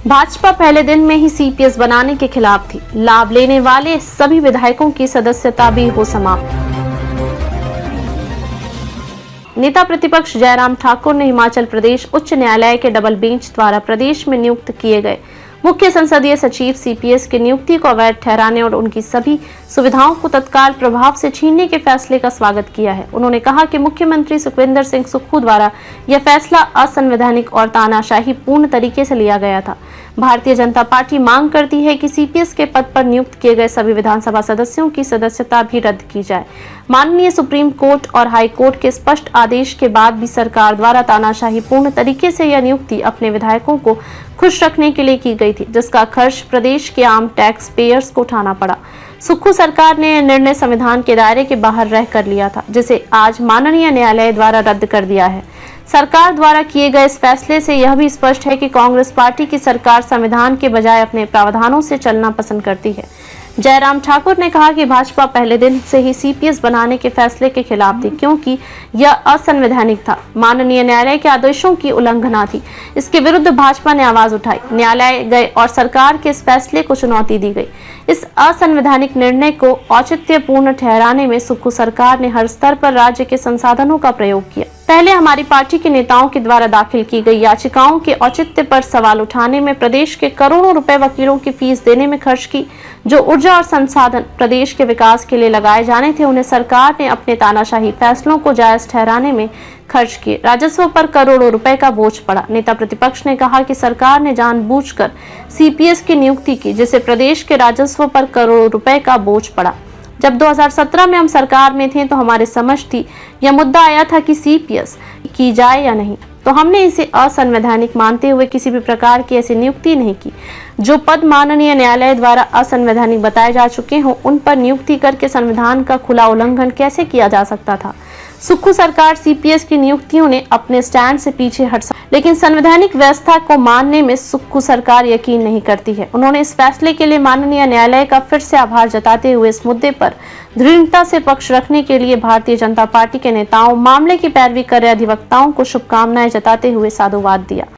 भाजपा पहले दिन में ही सीपीएस बनाने के खिलाफ थी। लाभ लेने वाले सभी विधायकों की सदस्यता भी हो समाप्त। नेता प्रतिपक्ष जयराम ठाकुर ने हिमाचल प्रदेश उच्च न्यायालय के डबल बेंच द्वारा प्रदेश में नियुक्त किए गए मुख्य संसदीय सचिव सीपीएस की नियुक्ति को अवैध ठहराने और उनकी सभी सुविधाओं को तत्काल प्रभाव से छीनने के फैसले का स्वागत किया है। उन्होंने कहा कि मुख्यमंत्री सुखविंदर सिंह सुक्खू द्वारा यह फैसला असंवैधानिक और तानाशाही पूर्ण तरीके से लिया गया था। भारतीय जनता पार्टी मांग करती है कि सीपीएस के पद पर नियुक्त किए गए सभी विधानसभा सदस्यों की सदस्यता भी रद्द की जाए। माननीय सुप्रीम कोर्ट और हाई कोर्ट के स्पष्ट आदेश के बाद भी सरकार द्वारा तानाशाही पूर्ण तरीके से यह नियुक्ति अपने विधायकों को खुश रखने के लिए की गई थी, जिसका खर्च प्रदेश के आम टैक्स पेयर्स को उठाना पड़ा। सुक्खू सरकार ने यह निर्णय संविधान के दायरे के बाहर रहकर लिया था, जिसे आज माननीय न्यायालय द्वारा रद्द कर दिया है। सरकार द्वारा किए गए इस फैसले से यह भी स्पष्ट है कि कांग्रेस पार्टी की सरकार संविधान के बजाय अपने प्रावधानों से चलना पसंद करती है। जयराम ठाकुर ने कहा कि भाजपा पहले दिन से ही सीपीएस बनाने के फैसले के खिलाफ थी, क्योंकि यह असंवैधानिक था। माननीय न्यायालय के आदेशों की उल्लंघना थी। इसके विरुद्ध भाजपा ने आवाज उठाई, न्यायालय गए और सरकार के इस फैसले को चुनौती दी गई। इस असंवैधानिक निर्णय को औचित्यपूर्ण ठहराने में सुक्खू सरकार ने हर स्तर पर राज्य के संसाधनों का प्रयोग किया। पहले हमारी पार्टी के नेताओं के द्वारा दाखिल की गई याचिकाओं के औचित्य पर सवाल उठाने में प्रदेश के करोड़ों रुपए वकीलों की फीस देने में खर्च की। जो ऊर्जा और संसाधन प्रदेश के विकास के लिए लगाए जाने थे, उन्हें सरकार ने अपने तानाशाही फैसलों को जायज ठहराने में खर्च किए। राजस्व पर करोड़ों रुपए का बोझ पड़ा। नेता प्रतिपक्ष ने कहा कि सरकार ने जानबूझकर सीपीएस की नियुक्ति की, जिससे प्रदेश के राजस्व पर करोड़ों रुपए का बोझ पड़ा। जब 2017 में हम सरकार में थे तो हमारे समझ थी, यह मुद्दा आया था कि सीपीएस की जाए या नहीं, तो हमने इसे असंवैधानिक मानते हुए किसी भी प्रकार की ऐसी नियुक्ति नहीं की। जो पद माननीय न्यायालय द्वारा असंवैधानिक बताए जा चुके हों, उन पर नियुक्ति करके संविधान का खुला उल्लंघन कैसे किया जा सकता था। सुक्खू सरकार सीपीएस की नियुक्तियों ने अपने स्टैंड से पीछे हट लेकिन संवैधानिक व्यवस्था को मानने में सुक्खू सरकार यकीन नहीं करती है। उन्होंने इस फैसले के लिए माननीय न्यायालय का फिर से आभार जताते हुए इस मुद्दे पर दृढ़ता से पक्ष रखने के लिए भारतीय जनता पार्टी के नेताओं, मामले की पैरवी कर रहे अधिवक्ताओं को शुभकामनाएं जताते हुए साधुवाद दिया।